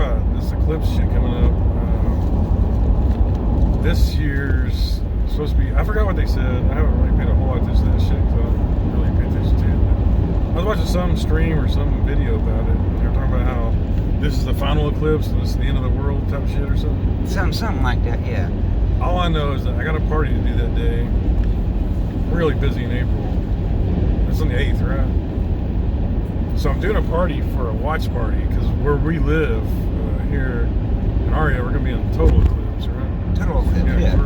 about this eclipse shit coming up. This year's supposed to be, I forgot what they said. I haven't really paid a whole lot of attention to that shit because I don't really pay attention to it. But I was watching some stream or some video about it, and they were talking about how this is the final eclipse and this is the end of the world type shit or something. Something like that, yeah. All I know is that I got a party to do that day. I'm really busy in April. It's on the 8th, right? So I'm doing a party for a watch party because where we live here in our area, we're going to be in total eclipse, right? Total eclipse, yeah.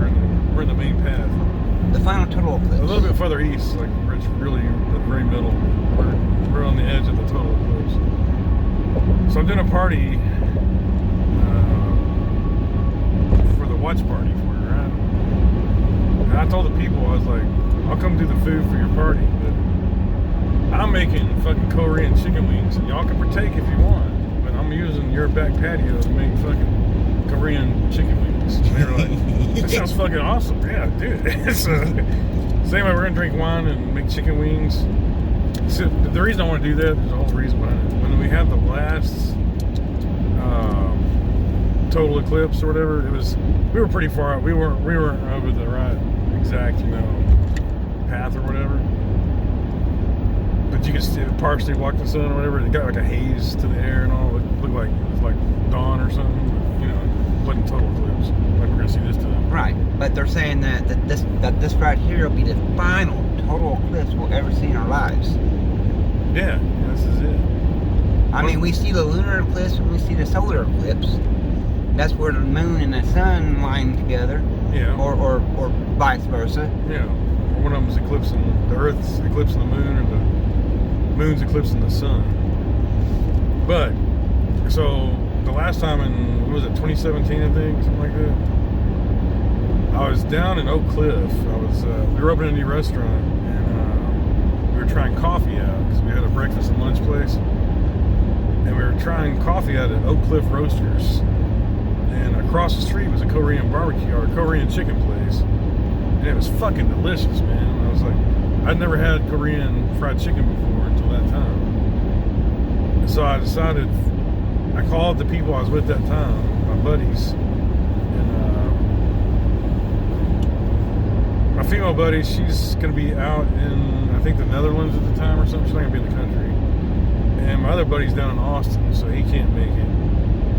We're in the main path. The final total eclipse. A little bit further east, like where it's really the very middle. We're on the edge of the total eclipse. So I'm doing a party for the watch party for it, right? And I told the people, I was like, I'll come do the food for your party, but I'm making fucking Korean chicken wings, and y'all can partake if you want, but I'm using your back patio to make fucking Korean chicken wings. And they were like, that sounds fucking awesome. Yeah, dude. So anyway, we're gonna drink wine and make chicken wings. So the reason I want to do that, there's a whole reason behind it. When we had the last total eclipse or whatever, we were pretty far out. We weren't over the right exact, path or whatever. But you could still partially walk the sun or whatever. It got like a haze to the air and all. It looked like it was like dawn or something. It wasn't total eclipse like we're gonna see this time. Right, but they're saying that this right here will be the final total eclipse we'll ever see in our lives. Yeah, this is it. I mean, we see the lunar eclipse and we see the solar eclipse. That's where the moon and the sun line together. Yeah. Or vice versa. Yeah. One of them's eclipsing the Earth's eclipsing the moon, and the moon's eclipsing the sun. But so the last time in, what was it, 2017, I think, something like that. I was down in Oak Cliff. We were opening a new restaurant, and we were trying coffee out because we had a breakfast and lunch place, and we were trying coffee out at Oak Cliff Roasters. And across the street was a Korean barbecue or a Korean chicken place, and it was fucking delicious, man. I was like, I'd never had Korean fried chicken before until that time. And so I decided, I called the people I was with that time, my buddies, and my female buddy, she's gonna be out in, I think, the Netherlands at the time or something. She's not gonna be in the country. And my other buddy's down in Austin, so he can't make it.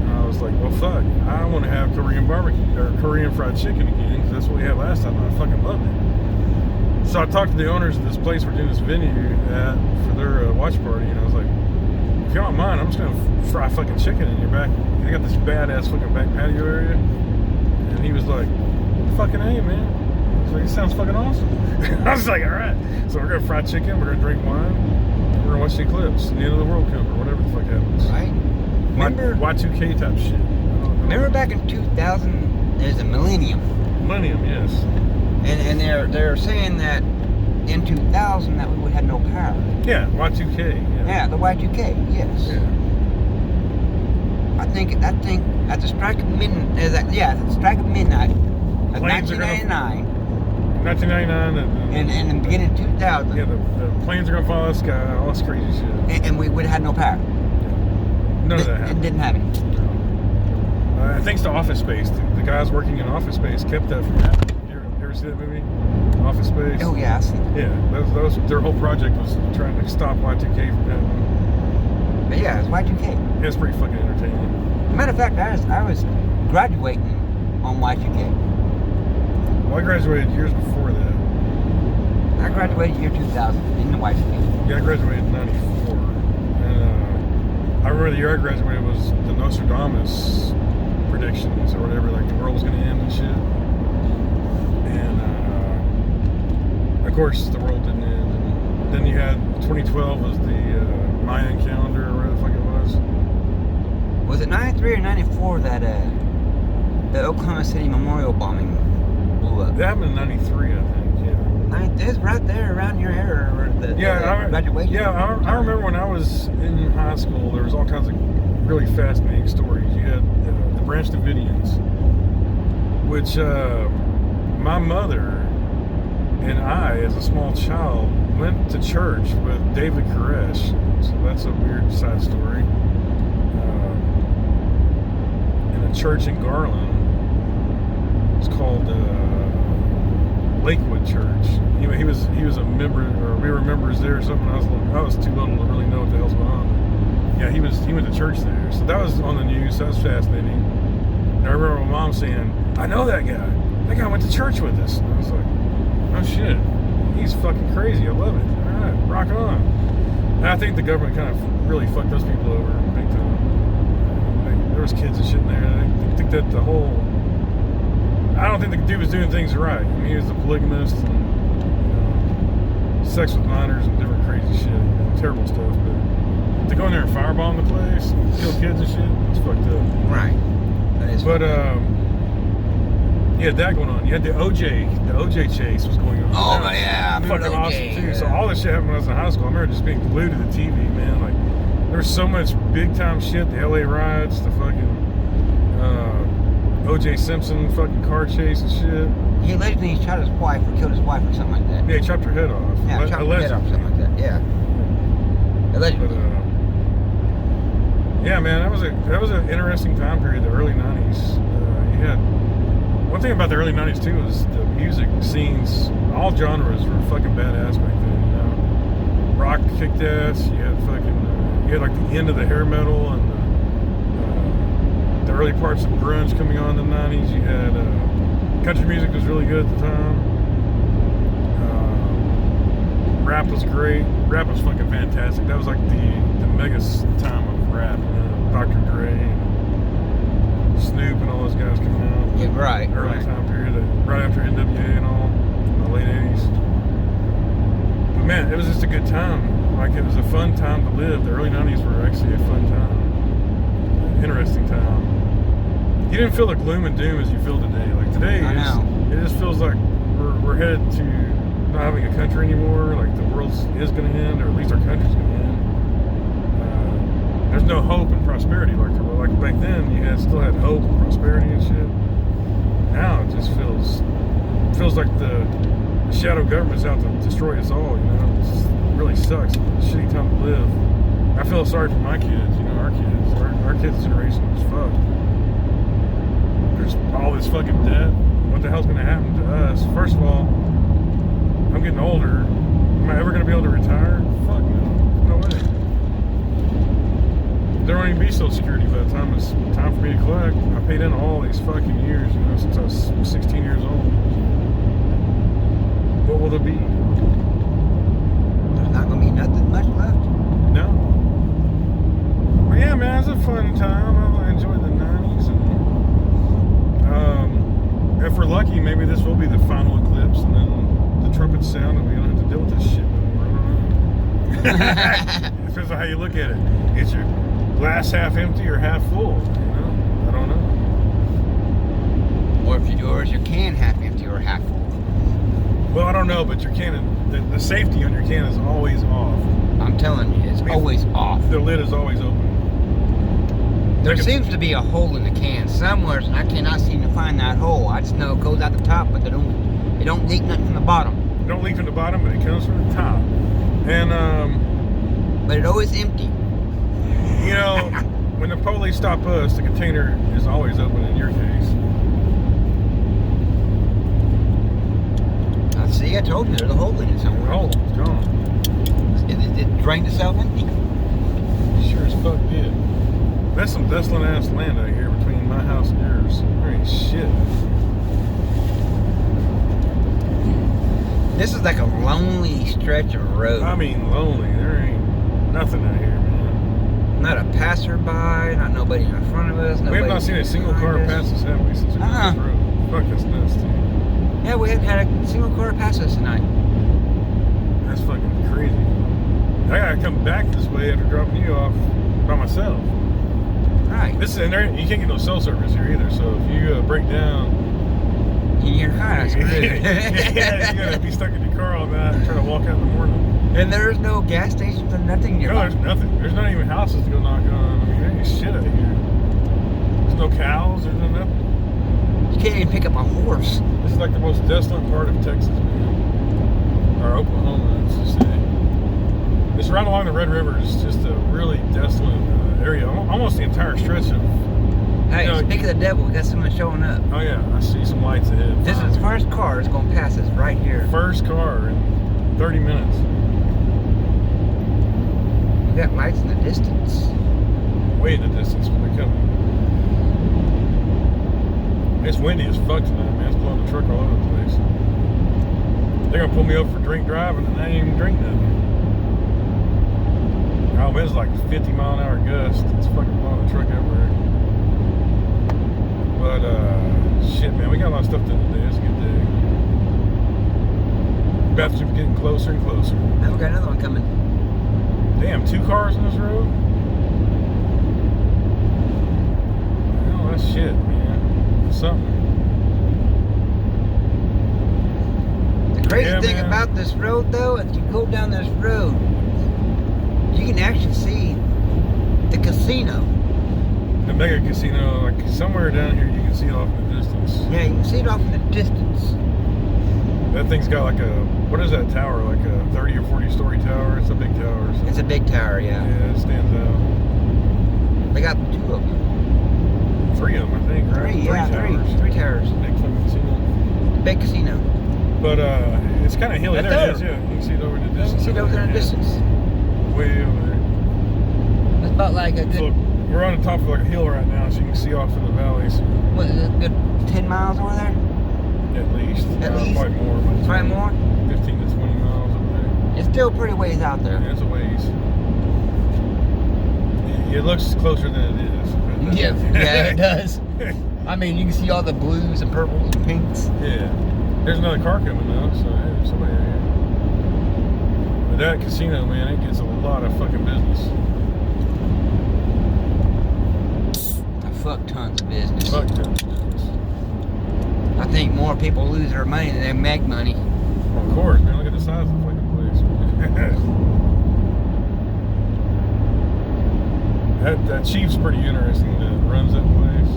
I was like, well, fuck, I want to have Korean barbecue or Korean fried chicken again because that's what we had last time and I fucking loved it. So I talked to the owners of this place we're doing this venue at for their watch party, and I was like, if you don't mind, I'm just going to fry fucking chicken in your back. They got this badass fucking back patio area. And he was like, fucking A, man. I was like, it sounds fucking awesome. I was like, all right. So we're going to fry chicken, we're going to drink wine, and we're going to watch the eclipse, the end of the world come, or whatever the fuck happens. Right. Remember Y2K type shit. Remember back in 2000, there's a millennium. Millennium, yes. And they're saying that in 2000 that we would have no power. Yeah, Y2K. Yeah, the Y2K. Yes. Yeah. I think at the strike of midnight. At the strike of midnight of 1999. 1999 and the beginning of 2000. Yeah, the planes are gonna fall out of the sky. All this crazy shit. And we would have had no power. None of that happened. It didn't happen. Thanks to Office Space, the guys working in Office Space kept that from happening. You ever see that movie, Office Space? Oh yeah, I see. Yeah, that was their whole project was trying to stop Y2K from happening. But yeah, it's Y2K. Yeah, it's pretty fucking entertaining. Matter of fact, I was graduating on Y2K. Well, I graduated years before that. I graduated year 2000 in the Y2K. Yeah, I graduated in 94. And I remember the year I graduated was the Nostradamus predictions or whatever, like the world was going to end and shit. And of course, the world didn't end. And then you had 2012 was the Mayan calendar or whatever the fuck it was. Was it 93 or 94 that the Oklahoma City Memorial bombing blew up? That happened in 93, I think. It's right there around your era, graduation. Yeah, I remember when I was in high school, there was all kinds of really fascinating stories. You had the Branch Davidians, which my mother and I, as a small child, went to church with David Koresh. So that's a weird side story. church in Garland. It's called Lakewood Church. Anyway, he was a member, or we were members there or something. I was too little to really know what the hell's going on. Yeah, he went to church there, so that was on the news. That was fascinating. And I remember my mom saying, "I know that guy. That guy went to church with us." And I was like, "Oh shit, he's fucking crazy. I love it. All right, rock on." And I think the government kind of really fucked those people over big time. There was kids and shit in there. I think that the whole. I don't think the dude was doing things right. I mean, he was a polygamist and sex with minors and different crazy shit, terrible stuff. But to go in there and firebomb the place, kill kids and shit, it's fucked up. Right. That is. But you had that going on. You had the OJ chase was going on. Oh That was yeah, I remember fucking OJ, awesome too. yeah. So all this shit happened when I was in high school. I remember just being glued to the TV, man. Like there was so much big time shit. The LA riots, the fucking OJ Simpson fucking car chase and shit. He allegedly shot his wife or killed his wife or something like that. Yeah, he chopped her head off. Yeah, chopped her head off, something like that. Yeah. Allegedly. But, yeah, man, that was an interesting time period, the early '90s. You had one thing about the early '90s too was the music scenes. All genres were fucking badass back then. You know, rock kicked ass. You had you had like the end of the hair metal and the early parts of grunge coming on in the '90s. You had country music was really good at the time. Rap was great. Rap was fucking fantastic. That was like the mega time of rap. You know, Dr. Dre, and Snoop, and all those guys coming out. Yeah, right. Early Right. time period, right after NWA and all, in the late '80s. But man, it was just a good time. Like it was a fun time to live. The early '90s were actually a fun time, interesting time. You didn't feel the gloom and doom as you feel today. Like today, I know. it just feels like we're headed to not having a country anymore. Like the world is going to end, or at least our country's going to end. There's no hope and prosperity like there was. Like back then, you still had hope and prosperity and shit. Now it just feels like the shadow government's out to destroy us all. You know, it really sucks. It's a shitty time to live. I feel sorry for my kids. You know, our kids, our kids' generation is fucked. There's all this fucking debt. What the hell's going to happen to us? First of all, I'm getting older. Am I ever going to be able to retire? Fuck no. No way. There won't even be Social Security by the time it's time for me to collect. I paid in all these fucking years, you know, since I was 16 years old. What will there be? There's not going to be nothing much left. No. But yeah, man, it was a fun time. I enjoyed the 90s. And, if we're lucky, maybe this will be the final eclipse, and then the trumpets sound, and we don't have to deal with this shit anymore. I don't know. It depends on how you look at it. Is your glass half empty or half full? You know, I don't know. Or is your can half empty or half full? Well, I don't know, but your can, the safety on your can is always off. I'm telling you, it's always off. The lid is always open. There seems to be a hole in the can somewhere, and I cannot seem to find that hole. I just know it goes out the top, but it don't leak nothing from the bottom. It don't leak from the bottom, but it comes from the top. And But it always empty. you know, when the police stop us, the container is always open in your case. See, I told you there's a hole in it somewhere. Oh, it's gone. It drained itself empty. Sure as fuck did. That's some desolate ass land out here between my house and yours. There ain't shit. This is like a lonely stretch of road. I mean, lonely. There ain't nothing out here, man. Not a passerby, not nobody in front of us. We have not seen a single car pass us, have we, since we went this road? Fuck, that's nuts, dude. Yeah, we haven't had a single car pass us tonight. That's fucking crazy. I gotta come back this way after dropping you off by myself. Right. This is in there. You can't get no cell service here either. So if you break down, you're kind of screwed. yeah, you gotta be stuck in your car all night and try to walk out in the morning. And there's no gas stations or nothing nearby. No, there's nothing. There's not even houses to go knock on. I mean, there ain't shit out here. There's no cows. There's no nothing. You can't even pick up a horse. This is like the most desolate part of Texas, man. Or Oklahoma, let's just say. It's right along the Red River. It's just a really desolate area. Almost the entire stretch of. Hey, You know, Pick of the devil. We got someone showing up. Oh yeah, I see some lights ahead. This is the first car that's gonna pass us right here. First car in 30 minutes. We got lights in the distance. Way in the distance when they're coming. It's windy as fuck tonight, man. It's blowing the truck all over the place. They're gonna pull me over for drink driving and I ain't even drink nothing. Oh, man, it's like 50-mile-an-hour gust. It's fucking blowing the truck everywhere. But, shit, man, we got a lot of stuff to do today. It's a good day. Bathrooms getting closer and closer. Now we got another one coming. Damn, 2 cars on this road? Well, that's shit, man. Something. The crazy Yeah, thing man. about this road, though, if you go down this road, you can actually see the casino. The mega casino, like somewhere down here, you can see it off in the distance. Yeah, you can see it off in the distance. That thing's got like a, what is that tower? Like a 30 or 40-story tower? It's a big tower. So. It's a big tower, yeah. Yeah, it stands out. They got 2 of them. 3 of them, I think, right? 3 towers. Big fucking casino. Big casino. But it's kind of hilly. Right There it is, there. yeah. You can see it over in the You distance. can see it over there in the Yeah. distance. Way over there. It's about like a good, So we're on the top of like a hill right now, so you can see off in the valleys. what is it, a good 10 miles over there? At least. At least? Probably more. Like Probably more? 15 to 20 miles over there. It's still pretty ways out there. Yeah, it's a ways. It looks closer than it is. Yeah, it does. I mean, you can see all the blues and purples and pinks. Yeah. There's another car coming though, so hey, there's somebody here. But that casino, man, it gets a lot of fucking business. A fuck tons of business. Fuck tons of business. I think more people lose their money than they make money. Well, of course, man. Look at the size of the fucking place. that chief's pretty interesting that runs that place.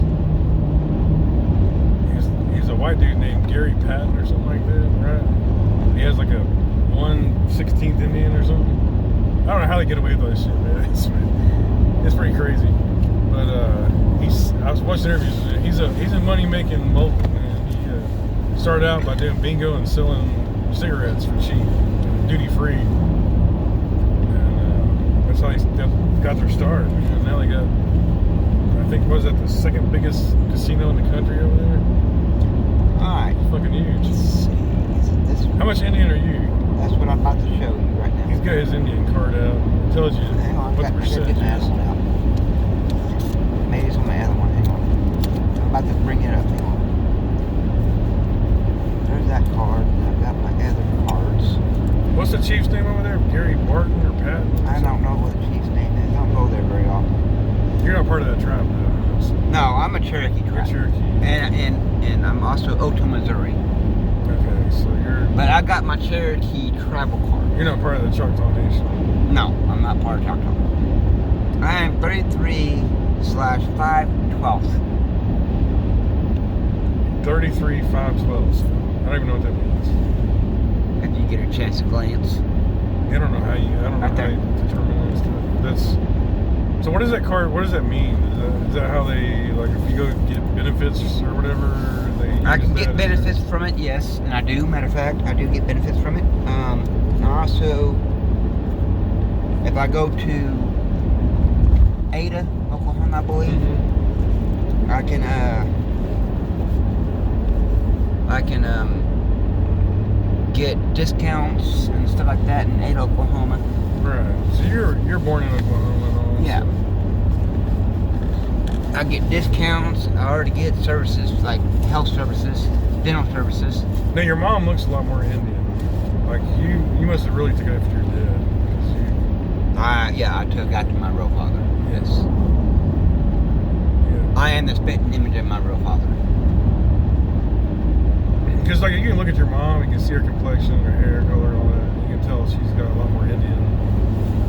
He's a white dude named Gary Patton or something like that, right? He has like a 1/16th Indian or something. I don't know how they get away with all this shit, man. It's pretty crazy. But I was watching interviews with him. He's a money making mogul, man. He started out by doing bingo and selling cigarettes for cheap, duty free. And that's how they got their start. And now they got, I think, was that the second biggest casino in the country over there? Alright. Fucking huge. Let's see. Is it this one? How much Indian are you? That's what I'm about to show you right now. He's got his Indian card out. It tells you Hang on, what the I gotta percentage get that is. one out. Maybe it's on my other one. Hang on. I'm about to bring it up. Hang on. There's that card. And I've got my other cards. What's the chief's name over there? Gary Barton or Patton? I don't know what the chief's name is. I don't go there very often. You're not part of that tribe, though. So No, I'm a Cherokee you're tribe. Cherokee. And I'm also Oto, Missouri. Okay, so But I got my Cherokee tribal card. you're not part of the Choctaw Nation. No, I'm not part of Choctaw. I am 33/5/12. 33,512. I don't even know what that means. If you get a chance to glance. I don't know how you Right there. determine that stuff. That's so. What does that card? What does that mean? Is that how they like if you go get benefits or whatever? I can get benefits from it, yes, and I do. Matter of fact, I do get benefits from it. Also, if I go to Ada, Oklahoma, I believe, Mm-hmm. I can get discounts and stuff like that in Ada, Oklahoma. Right. So you're born in Oklahoma and all. Yeah. So. I get discounts. I already get services like health services, dental services. Now your mom looks a lot more Indian. Like you must have really took after your dad. 'Cause I took after my real father. Yes. yeah. I am the spitting image of my real father. Because like you can look at your mom, you can see her complexion, her hair color, all that. You can tell she's got a lot more Indian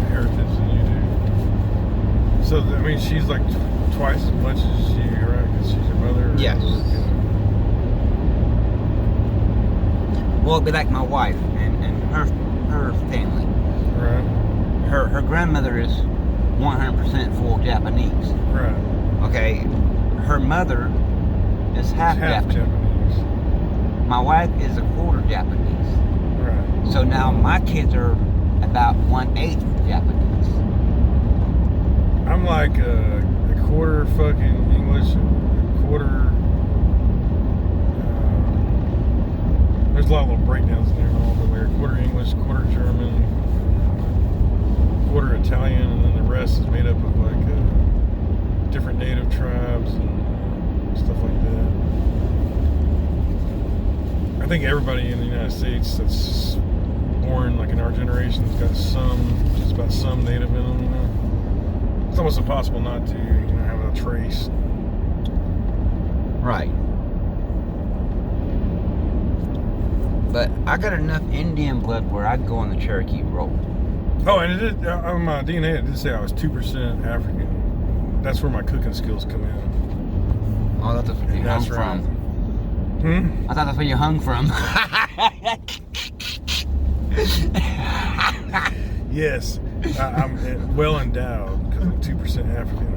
heritage than you do. So I mean, she's like twice as much as you, right? Because she's your mother. Yes. Yeah. Well, it'd be like my wife and her family. Right. Her grandmother is 100% full Japanese. Right. Okay, her mother is half Japanese. My wife is a quarter Japanese. Right. So now my kids are about 1/8 Japanese. I'm like a quarter fucking English, a quarter. There's a lot of little breakdowns in there, and all, but we're quarter English, quarter German, quarter Italian, and then the rest is made up of like different native tribes and stuff like that. I think everybody in the United States that's born like in our generation has got just about some native in them. You know, it's almost impossible not to, have a trace. Right. But I got enough Indian blood where I'd go on the Cherokee roll. Oh, and it did, on my DNA, it did say I was 2% African. That's where my cooking skills come in. Oh, that's where you hung from. I thought that's where you hung from. Yes, I'm well endowed because I'm 2% African.